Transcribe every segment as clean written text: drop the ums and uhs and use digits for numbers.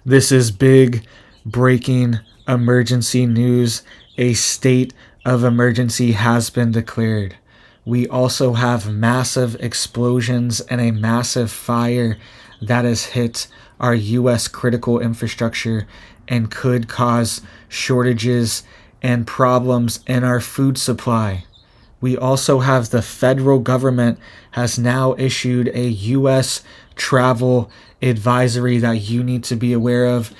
This is big breaking emergency news. A state of emergency has been declared. We also have massive explosions and a massive fire that has hit our U.S. critical infrastructure and could cause shortages and problems in our food supply. We also have the federal government has now issued a U.S. travel advisory that you need to be aware of,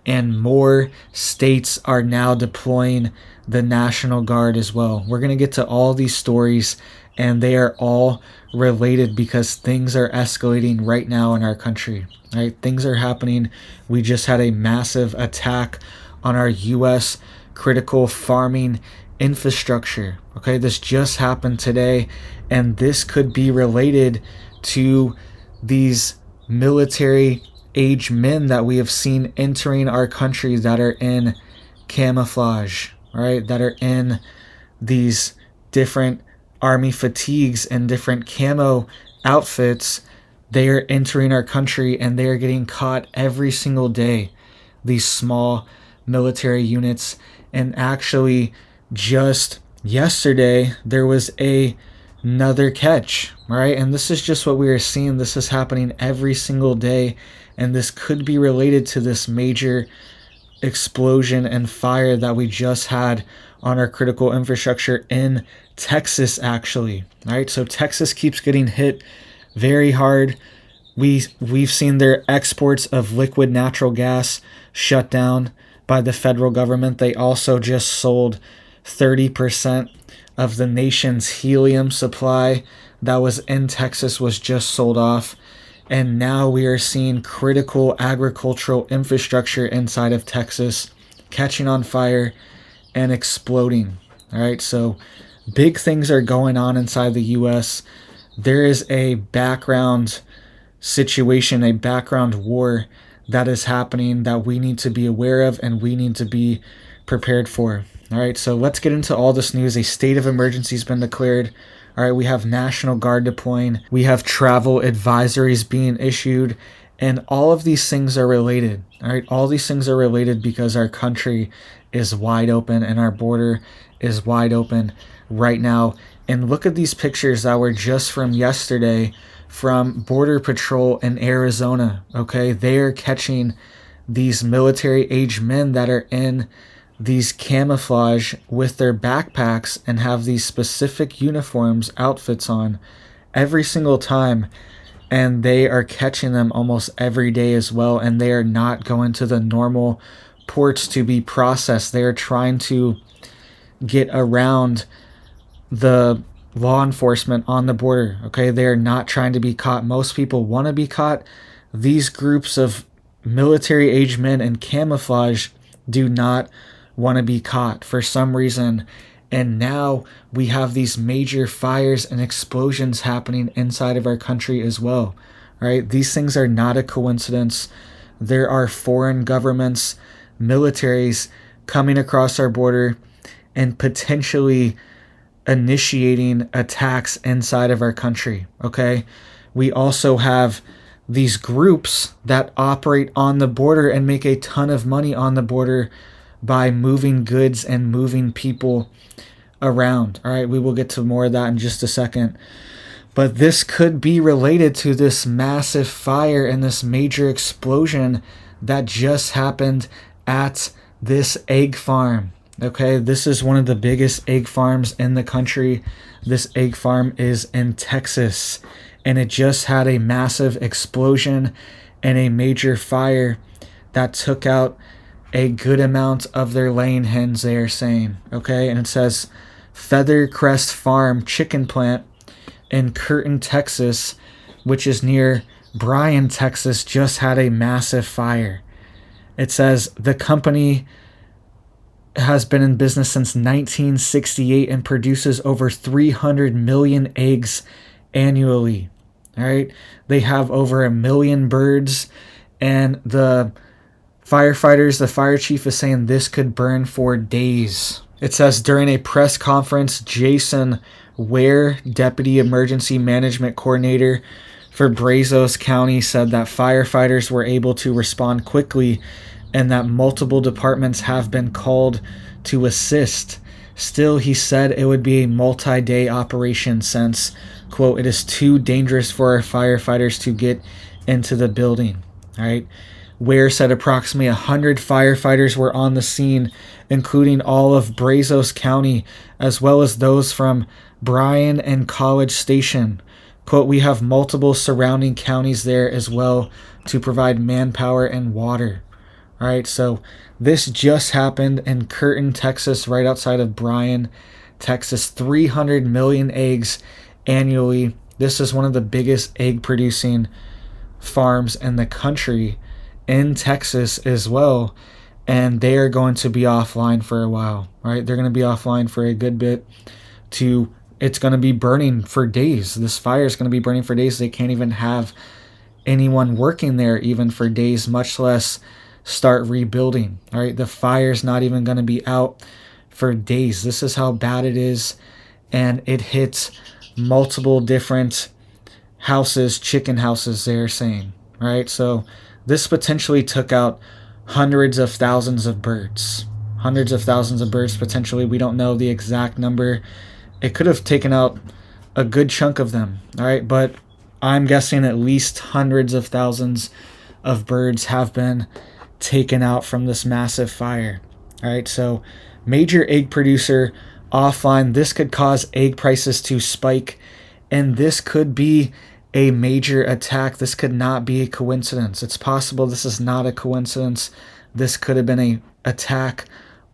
and more states are now deploying the National Guard as well. We're going to get to all these stories, and they are all related because things are escalating right now in our country. Right? Things are happening. We just had a massive attack on our U.S. critical farming infrastructure. Okay, this just happened today, and this could be related to these military age men that we have seen entering our country that are in camouflage, right? That are in these different army fatigues and different camo outfits. They are entering our country and they are getting caught every single day. These small military units. And actually, just yesterday, there was another catch, right? And this is just what we are seeing. This is happening every single day. And this could be related to this major explosion and fire that we just had on our critical infrastructure in Texas, actually. Right? So Texas keeps getting hit very hard. We've seen their exports of liquid natural gas shut down by the federal government. They also just sold 30% of the nation's helium supply that was in Texas was just sold off. And now we are seeing critical agricultural infrastructure inside of Texas catching on fire and exploding. All right, so big things are going on inside the U.S. There is a background situation, a background war that is happening that we need to be aware of and we need to be prepared for. All right, so let's get into all this news. A state of emergency has been declared. All right, we have National Guard deploying. We have travel advisories being issued. And all of these things are related. All right, all these things are related because our country is wide open and our border is wide open right now. And look at these pictures that were just from yesterday from Border Patrol in Arizona. Okay, they are catching these military-age men that are in these camouflage with their backpacks and have these specific uniforms, outfits on every single time. And they are catching them almost every day as well. And they are not going to the normal ports to be processed. They are trying to get around the law enforcement on the border. Okay, they are not trying to be caught. Most people want to be caught. These groups of military-age men in camouflage do not want to be caught for some reason. And now we have these major fires and explosions happening inside of our country as well. Right? These things are not a coincidence. There are foreign governments, militaries coming across our border and potentially initiating attacks inside of our country. Okay? We also have these groups that operate on the border and make a ton of money on the border by moving goods and moving people around. All right, we will get to more of that in just a second. But this could be related to this massive fire and this major explosion that just happened at this egg farm. Okay, this is one of the biggest egg farms in the country. This egg farm is in Texas, and it just had a massive explosion and a major fire that took out a good amount of their laying hens, they are saying. Okay, and it says Feathercrest Farm chicken plant in Curtin, Texas, which is near Bryan, Texas, just had a massive fire. It says the company has been in business since 1968 and produces over 300 million eggs annually. All right, they have over 1 million birds, and the firefighters, the fire chief is saying this could burn for days. It says during a press conference, Jason Ware, Deputy Emergency Management Coordinator for Brazos County said that firefighters were able to respond quickly and that multiple departments have been called to assist. Still, he said it would be a multi-day operation since, quote, it is too dangerous for our firefighters to get into the building. All right. Ware said approximately 100 firefighters were on the scene, including all of Brazos County, as well as those from Bryan and College Station. Quote, we have multiple surrounding counties there as well to provide manpower and water. All right, so this just happened in Curtin, Texas, right outside of Bryan, Texas. 300 million eggs annually. This is one of the biggest egg producing farms in the country, in Texas as well, and they are going to be offline for a while, right? They're going to be offline for a good bit. It's going to be burning for days. This fire is going to be burning for days. They can't even have anyone working there even for days, much less start rebuilding. All right, the fire's not even going to be out for days. This is how bad it is, and it hits multiple different houses, chicken houses, they're saying. All right, so this potentially took out hundreds of thousands of birds. Hundreds of thousands of birds, potentially. We don't know the exact number. It could have taken out a good chunk of them, all right? But I'm guessing at least hundreds of thousands of birds have been taken out from this massive fire, all right? So major egg producer offline. This could cause egg prices to spike, and this could be a major attack. This could not be a coincidence. It's possible this is not a coincidence. This could have been an attack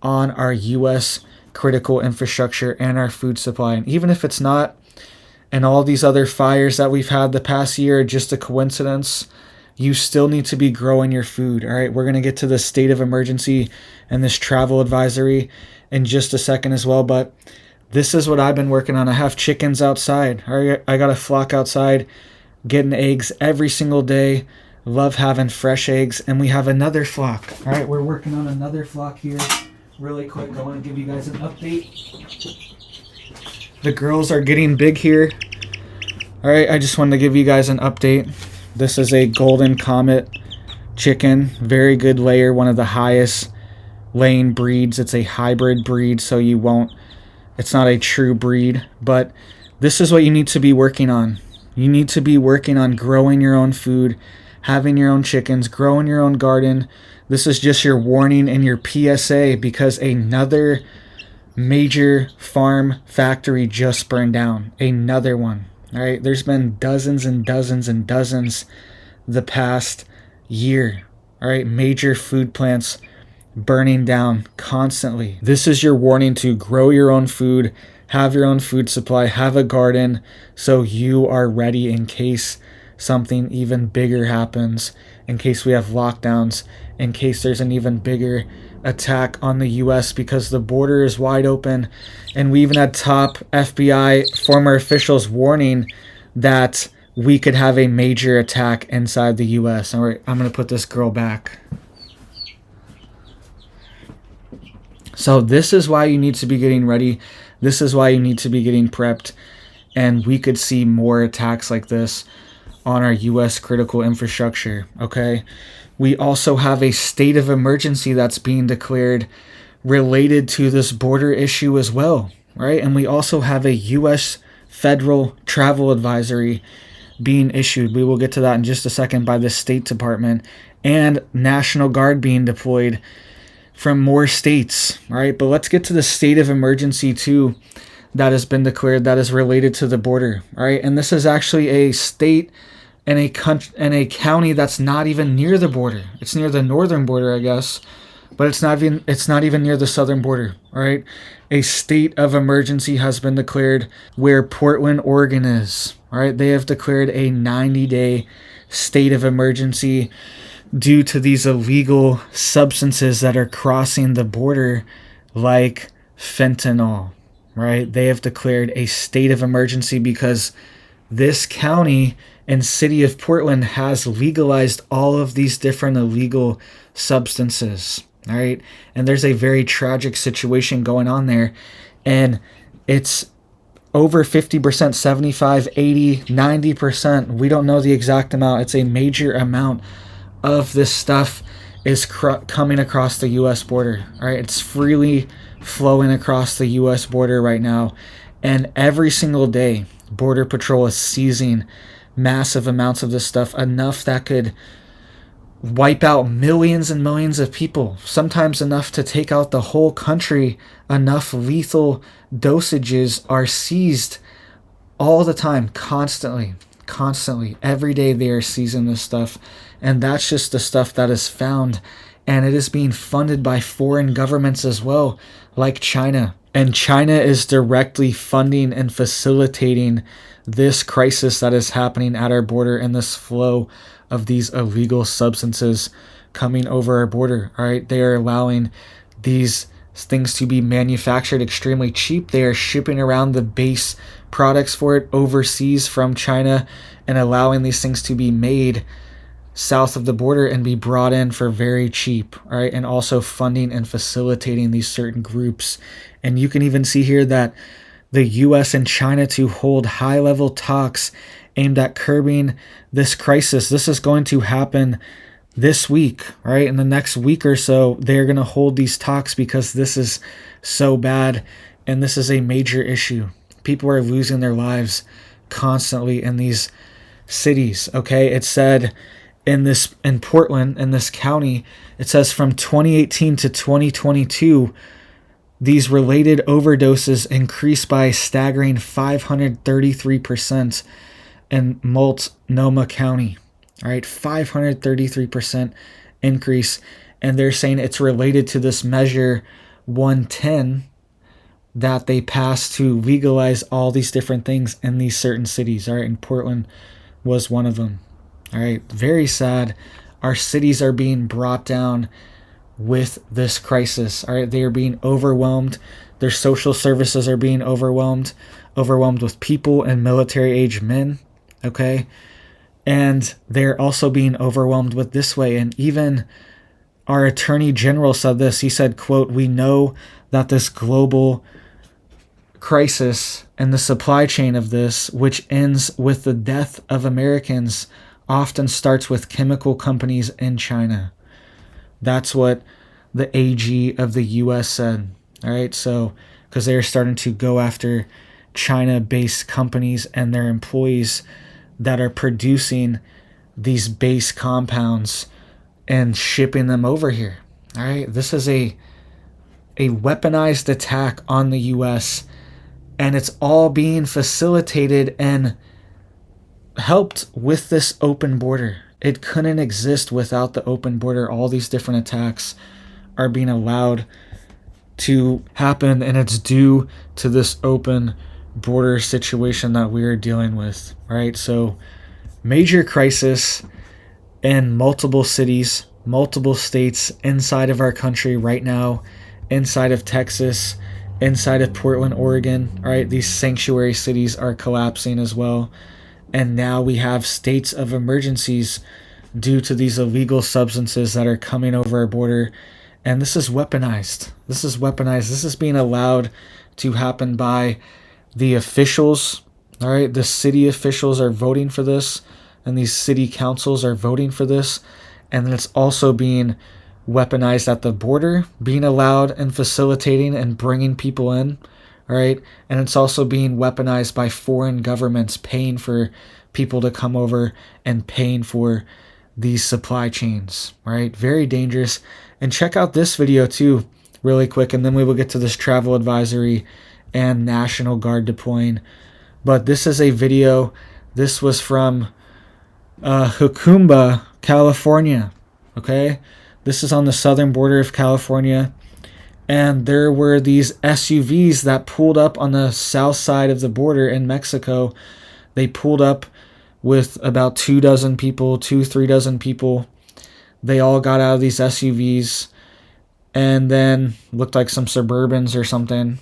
on our U.S. critical infrastructure and our food supply. And even if it's not, and all these other fires that we've had the past year are just a coincidence, you still need to be growing your food. All right, we're going to get to the state of emergency and this travel advisory in just a second as well, but this is what I've been working on. I have chickens outside. All right, I got a flock outside getting eggs every single day. Love having fresh eggs. And we have another flock. All right, we're working on another flock here. Really quick, I want to give you guys an update. The girls are getting big here. All right, I just wanted to give you guys an update. This is a golden comet chicken. Very good layer, one of the highest laying breeds. It's a hybrid breed, so it's not a true breed, but this is what you need to be working on. You need to be working on growing your own food, having your own chickens, growing your own garden. This is just your warning and your PSA because another major farm factory just burned down. Another one. All right, there's been dozens and dozens and dozens the past year. All right, major food plants burning down constantly. This is your warning to grow your own food, have your own food supply, have a garden, so you are ready in case something even bigger happens, in case we have lockdowns, in case there's an even bigger attack on the U.S. because the border is wide open. And we even had top FBI former officials warning that we could have a major attack inside the U.S. All right, I'm going to put this girl back. So this is why you need to be getting ready. This is why you need to be getting prepped. And we could see more attacks like this on our U.S. critical infrastructure, okay? We also have a state of emergency that's being declared related to this border issue as well, right? And we also have a U.S. federal travel advisory being issued. We will get to that in just a second by the State Department, and National Guard being deployed from more states, right? But let's get to the state of emergency too that has been declared that is related to the border, right? And this is actually a state and a county that's not even near the border. It's near the northern border, I guess, but it's not even near the southern border, all right? A state of emergency has been declared where Portland, Oregon is, all right? They have declared a 90-day state of emergency due to these illegal substances that are crossing the border like fentanyl, right? They have declared a state of emergency because this county and city of Portland has legalized all of these different illegal substances, all right? And there's a very tragic situation going on there, and it's over 50%, 75, 80, 90%. We don't know the exact amount. It's a major amount of this stuff is coming across the U.S. border. All right, it's freely flowing across the U.S. border right now, and every single day, Border Patrol is seizing massive amounts of this stuff, enough that could wipe out millions and millions of people, sometimes enough to take out the whole country. Enough lethal dosages are seized all the time, constantly. Every day they are seizing this stuff. And that's just the stuff that is found. And it is being funded by foreign governments as well, like China. And China is directly funding and facilitating this crisis that is happening at our border, and this flow of these illegal substances coming over our border. All right, they are allowing these things to be manufactured extremely cheap. They are shipping around the base products for it overseas from China and allowing these things to be made south of the border and be brought in for very cheap. All right, and also funding and facilitating these certain groups. And you can even see here that the US and China to hold high-level talks aimed at curbing this crisis. This is going to happen this week, right? In the next week or so, they're going to hold these talks because this is so bad and this is a major issue. People are losing their lives constantly in these cities, okay? It said in Portland, in this county, it says from 2018 to 2022, these related overdoses increased by a staggering 533% in Multnomah County. All right, 533% increase. And they're saying it's related to this measure 110 that they passed to legalize all these different things in these certain cities. All right, and Portland was one of them. All right, very sad. Our cities are being brought down with this crisis. All right, they are being overwhelmed. Their social services are being overwhelmed with people and military-age men, okay? And they're also being overwhelmed with this way. And even our Attorney General said this. He said, quote, "We know that this global crisis and the supply chain of this, which ends with the death of Americans, often starts with chemical companies in China." That's what the AG of the U.S. said. All right, so because they're starting to go after China-based companies and their employees that are producing these base compounds and shipping them over here. All right, this is a weaponized attack on the U.S., and it's all being facilitated and helped with this open border. It couldn't exist without the open border. All these different attacks are being allowed to happen, and it's due to this open border situation that we are dealing with. All right, so major crisis in multiple cities, multiple states inside of our country right now, inside of Texas, inside of Portland, Oregon. All right, these sanctuary cities are collapsing as well. And now we have states of emergencies due to these illegal substances that are coming over our border. And this is weaponized. This is being allowed to happen by the officials. All right, the city officials are voting for this, and these city councils are voting for this. And then it's also being weaponized at the border, being allowed and facilitating and bringing people in. All right, and it's also being weaponized by foreign governments paying for people to come over and paying for these supply chains. All right, very dangerous. And check out this video too, really quick, and then we will get to this travel advisory and National Guard deploying. But this is a video. This was from Hukumba, California. Okay, this is on the southern border of California. And there were these SUVs that pulled up on the south side of the border in Mexico. They pulled up with about 3 dozen people. They all got out of these SUVs and then looked like some Suburbans or something.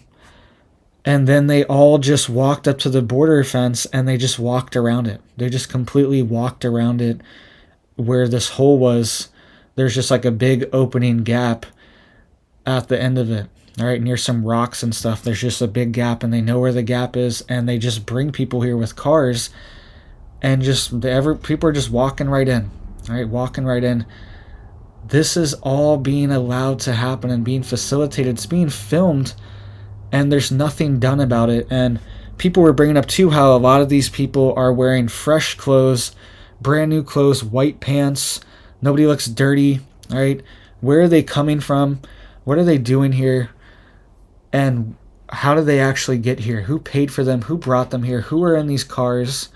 And then they all just walked up to the border fence and they just walked around it. They just completely walked around it where this hole was. There's just like a big opening gap at the end of it. all right, near some rocks and stuff. There's just a big gap, and they know where the gap is, and they just bring people here with cars, and people are just walking right in, all right, walking right in. This is all being allowed to happen and being facilitated. It's being filmed, and there's nothing done about it. And people were bringing up too how a lot of these people are wearing fresh clothes, brand new clothes, white pants. Nobody looks dirty, all right? Where are they coming from? What are they doing here? And how did they actually get here? Who paid for them? Who brought them here? Who are in these cars?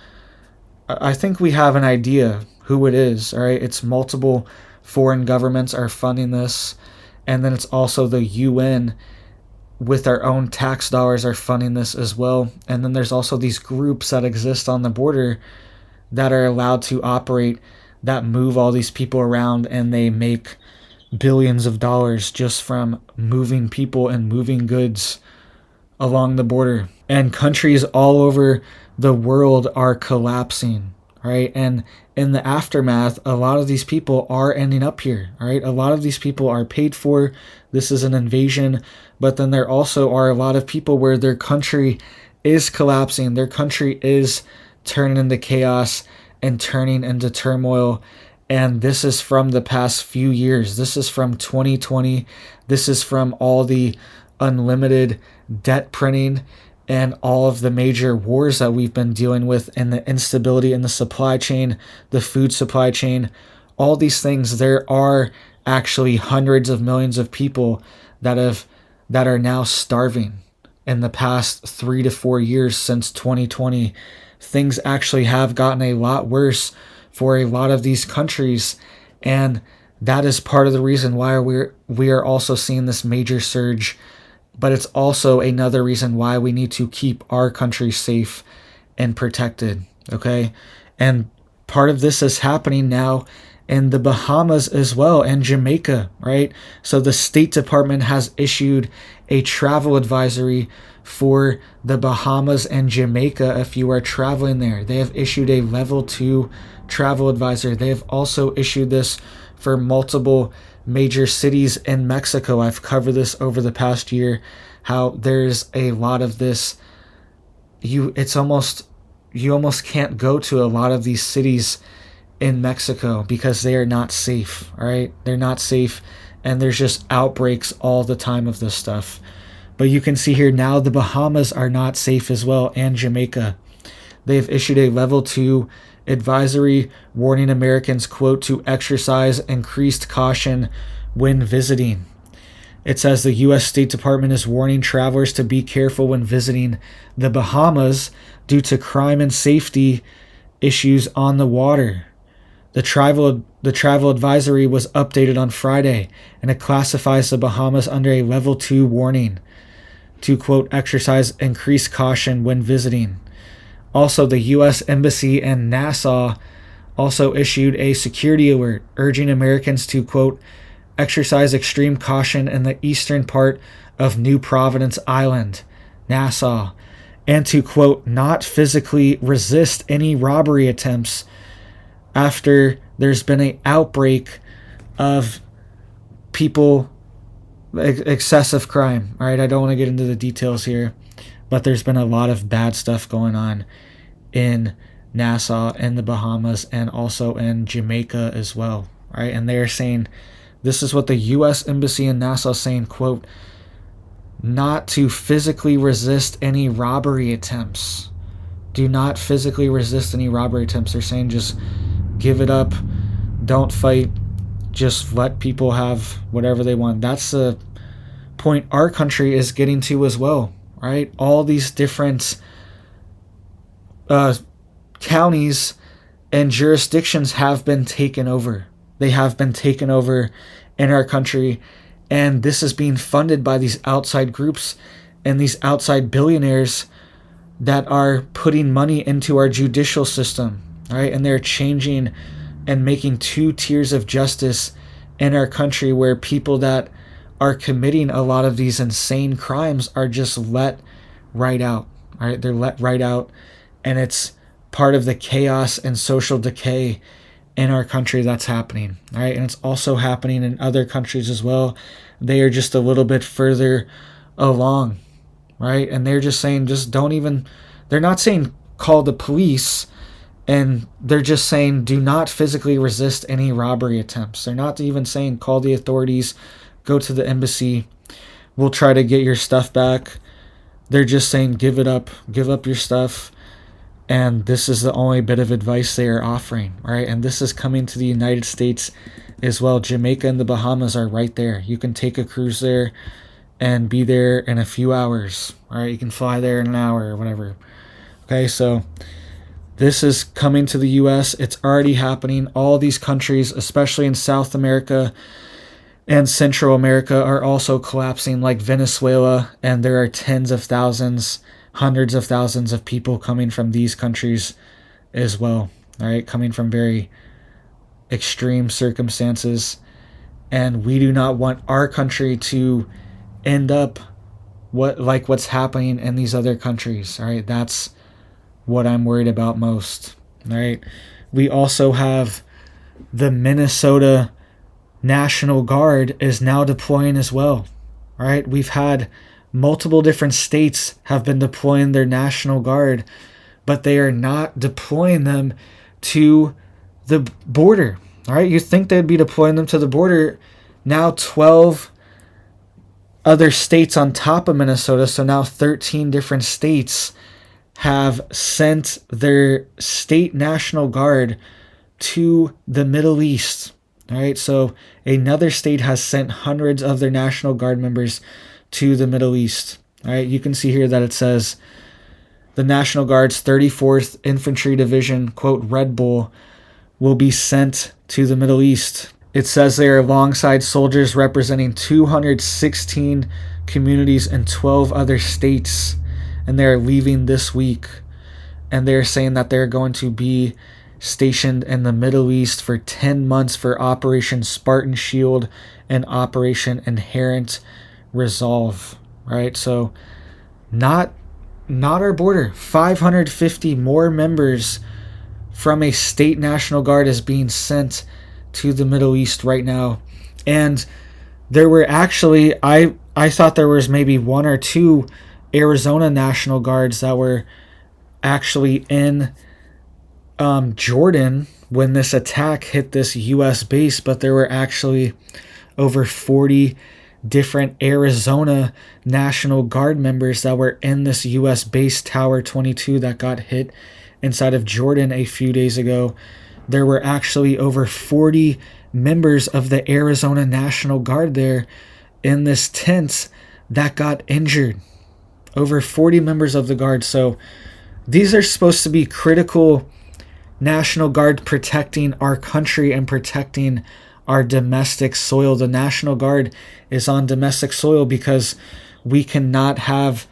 I think we have an idea who it is, all right? It's multiple foreign governments are funding this, and then it's also the UN with our own tax dollars are funding this as well. And then there's also these groups that exist on the border that are allowed to operate, that move all these people around, and they make billions of dollars just from moving people and moving goods along the border. And countries all over the world are collapsing, right? And in the aftermath, a lot of these people are ending up here, right? A lot of these people are paid for. This is an invasion, but then there also are a lot of people where their country is collapsing. Their country is turning into chaos and turning into turmoil. And this is from the past few years. This is from 2020. This is from all the unlimited debt printing and all of the major wars that we've been dealing with, and the instability in the supply chain, the food supply chain, all these things. There are actually hundreds of millions of people that are now starving in the past 3 to 4 years since 2020. Things actually have gotten a lot worse for a lot of these countries, and that is part of the reason why we are also seeing this major surge. But it's also another reason why we need to keep our country safe and protected, okay? And part of this is happening now in the Bahamas as well, and Jamaica, right? So the State Department has issued a travel advisory for the Bahamas and Jamaica if you are traveling there. They have issued a level 2 travel advisory. They have also issued this for multiple major cities in Mexico. I've covered this over the past year, how there's a lot of this. You almost can't go to a lot of these cities in Mexico because they are not safe, all right? They're not safe, and there's just outbreaks all the time of this stuff. But you can see here now the Bahamas are not safe as well, and Jamaica. They've issued a level 2 advisory warning Americans, quote, to exercise increased caution when visiting. It says the U.S. State Department is warning travelers to be careful when visiting the Bahamas due to crime and safety issues on the water. The travel advisory was updated on Friday, and it classifies the Bahamas under a level 2 warning to, quote, exercise increased caution when visiting. Also, the U.S. Embassy in Nassau also issued a security alert urging Americans to, quote, exercise extreme caution in the eastern part of New Providence Island, Nassau, and to, quote, not physically resist any robbery attempts after there's been an outbreak of people, excessive crime. All right, I don't want to get into the details here, but there's been a lot of bad stuff going on in Nassau and the Bahamas and also in Jamaica as well, right? And they're saying, this is what the U.S. Embassy in Nassau is saying, quote, not to physically resist any robbery attempts. Do not physically resist any robbery attempts. They're saying just give it up. Don't fight. Just let people have whatever they want. That's the point our country is getting to as well, right? All these different counties and jurisdictions have been taken over. They have been taken over in our country, and this is being funded by these outside groups and these outside billionaires that are putting money into our judicial system, right? And they're changing and making 2 tiers of justice in our country where people that are committing a lot of these insane crimes are just let right out, right? They're let right out, and it's part of the chaos and social decay in our country that's happening. All right. And it's also happening in other countries as well. They are just a little bit further along. Right. And they're just saying, just don't even, they're not saying call the police. And they're just saying, do not physically resist any robbery attempts. They're not even saying, call the authorities, go to the embassy, we'll try to get your stuff back. They're just saying, give up your stuff. And this is the only bit of advice they are offering. All right. And this is coming to the United States as well. Jamaica and the Bahamas are right there. You can take a cruise there and be there in a few hours. All right. You can fly there in an hour or whatever. Okay. So this is coming to the U.S. It's already happening. All these countries, especially in South America and Central America, are also collapsing, like Venezuela. And there are tens of thousands, hundreds of thousands of people coming from these countries as well. All right, coming from very extreme circumstances. And we do not want our country to end up what's happening in these other countries. All right, that's what I'm worried about most. All right. We also have the Minnesota National Guard is now deploying as well. All right. We've had multiple different states have been deploying their National Guard, but they are not deploying them to the border. All right. You think they'd be deploying them to the border. Now 12 other states on top of Minnesota. So now 13 different states have sent their state National Guard to the Middle East. All right, so another state has sent hundreds of their National Guard members to the Middle East. All right, you can see here that it says the National Guard's 34th Infantry Division, quote, Red Bull, will be sent to the Middle East. It says they are alongside soldiers representing 216 communities in 12 other states. And they're leaving this week. And they're saying that they're going to be stationed in the Middle East for 10 months for Operation Spartan Shield and Operation Inherent Resolve. Right? So not our border. 550 more members from a state National Guard is being sent to the Middle East right now. And there were actually, I thought there was maybe one or two Arizona National Guards that were actually in Jordan when this attack hit this U.S. base, but there were actually over 40 different Arizona National Guard members that were in this U.S. base Tower 22 that got hit inside of Jordan a few days ago. There were actually over 40 members of the Arizona National Guard there in this tent that got injured. Over 40 members of the Guard. So these are supposed to be critical National Guard protecting our country and protecting our domestic soil. The National Guard is on domestic soil because we cannot have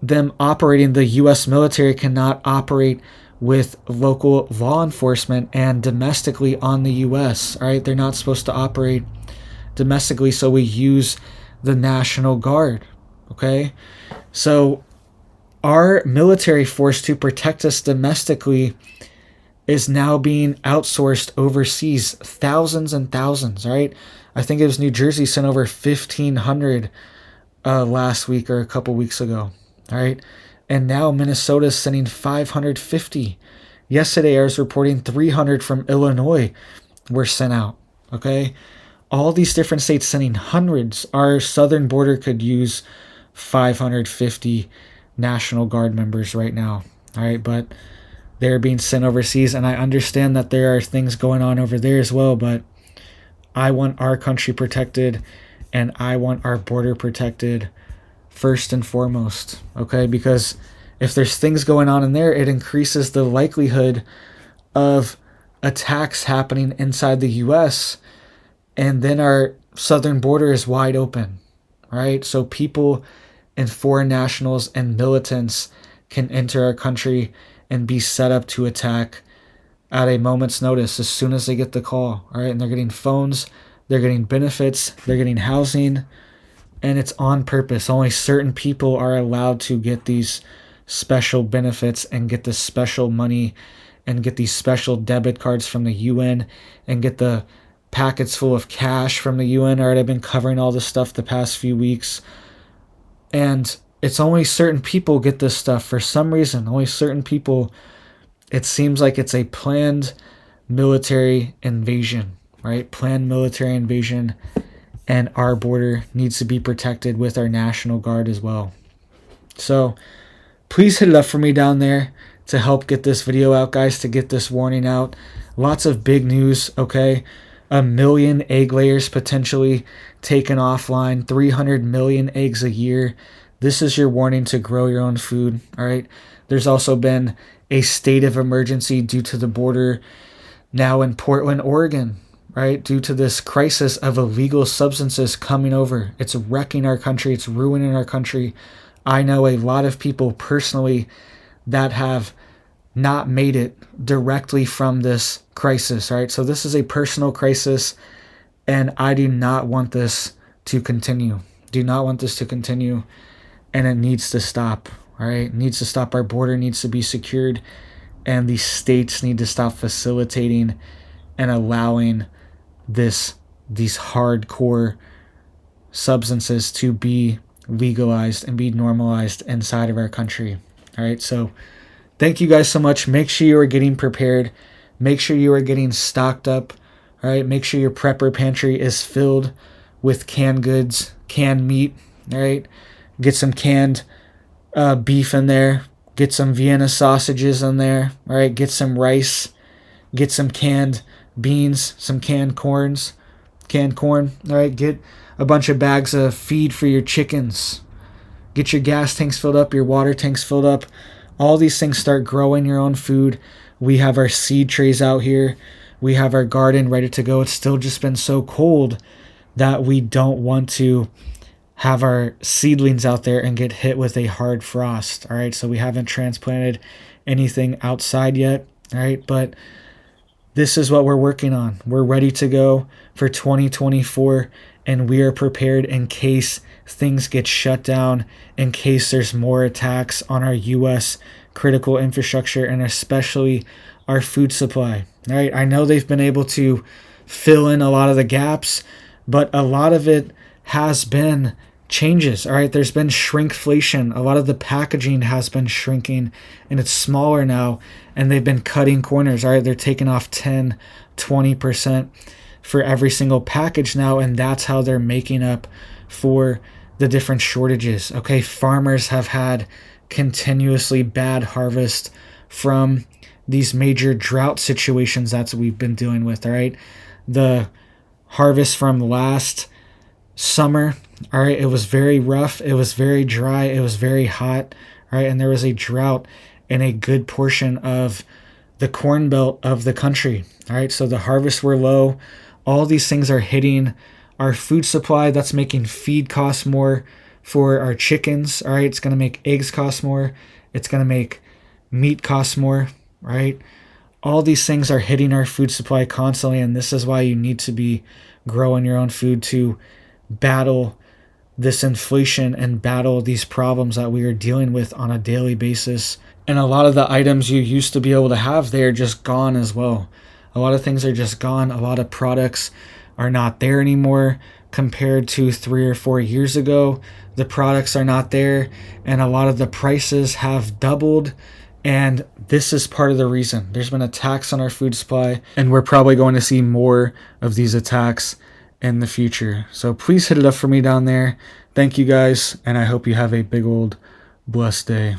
them operating. The U.S. military cannot operate with local law enforcement and domestically on the U.S. All right, they're not supposed to operate domestically, so we use the National Guard. Okay, so our military force to protect us domestically is now being outsourced overseas. Thousands and thousands, right? I think it was New Jersey sent over 1,500 last week or a couple weeks ago, all right? And now Minnesota is sending 550. Yesterday I was reporting 300 from Illinois were sent out, okay? All these different states sending hundreds. Our southern border could use 550 National Guard members right now. All right, but they're being sent overseas, and I understand that there are things going on over there as well, but I want our country protected, and I want our border protected first and foremost, okay? Because if there's things going on in there, it increases the likelihood of attacks happening inside the U.S., and then our southern border is wide open, right? So people and foreign nationals and militants can enter our country and be set up to attack at a moment's notice as soon as they get the call. All right, and they're getting phones, they're getting benefits, they're getting housing, and it's on purpose. Only certain people are allowed to get these special benefits and get the special money and get these special debit cards from the UN and get the packets full of cash from the UN. All right, I've been covering all this stuff the past few weeks. And it's only certain people get this stuff for some reason. Only certain people. It seems like it's a planned military invasion, right? Planned military invasion. And our border needs to be protected with our National Guard as well. So please hit it up for me down there to help get this video out, guys, to get this warning out. Lots of big news, okay? 1 million egg layers potentially taken offline, 300 million eggs a year. This is your warning to grow your own food, all right? There's also been a state of emergency due to the border now in Portland, Oregon, right? Due to this crisis of illegal substances coming over. It's wrecking our country. It's ruining our country. I know a lot of people personally that have not made it directly from this crisis, right? So this is a personal crisis, and I do not want this to continue. Do not want this to continue, and it needs to stop, all right? It needs to stop. Our border needs to be secured, and the states need to stop facilitating and allowing these hardcore substances to be legalized and be normalized inside of our country. All right, so thank you guys so much. Make sure you are getting prepared. Make sure you are getting stocked up. All right, make sure your prepper pantry is filled with canned goods, canned meat. All right, get some canned beef in there. Get some Vienna sausages in there. All right, get some rice. Get some canned beans, some canned corn. All right, get a bunch of bags of feed for your chickens. Get your gas tanks filled up, your water tanks filled up. All these things, start growing your own food. We have our seed trays out here. We have our garden ready to go. It's still just been so cold that we don't want to have our seedlings out there and get hit with a hard frost. All right, so we haven't transplanted anything outside yet. All right, but this is what we're working on. We're ready to go for 2024, and we are prepared in case things get shut down, in case there's more attacks on our U.S. critical infrastructure, and especially our food supply. All right, I know they've been able to fill in a lot of the gaps, but a lot of it has been changes. All right, there's been shrinkflation. A lot of the packaging has been shrinking, and it's smaller now, and they've been cutting corners. All right, they're taking off 10, 20% for every single package now, and that's how they're making up for the different shortages. Okay, farmers have had continuously bad harvest from these major drought situations that's what we've been dealing with. All right, the harvest from last summer, all right, it was very rough, it was very dry, it was very hot, all right, and there was a drought in a good portion of the corn belt of the country. All right, so the harvests were low. All these things are hitting our food supply. That's making feed cost more for our chickens. All right, it's going to make eggs cost more. It's going to make meat cost more, right? All these things are hitting our food supply constantly, and this is why you need to be growing your own food to battle this inflation and battle these problems that we are dealing with on a daily basis. And a lot of the items you used to be able to have, they are just gone as well. A lot of things are just gone. A lot of products are not there anymore compared to 3 or 4 years ago. The products are not there, and a lot of the prices have doubled. And this is part of the reason. There's been attacks on our food supply, and we're probably going to see more of these attacks in the future. So please hit it up for me down there. Thank you guys, and I hope you have a big old blessed day.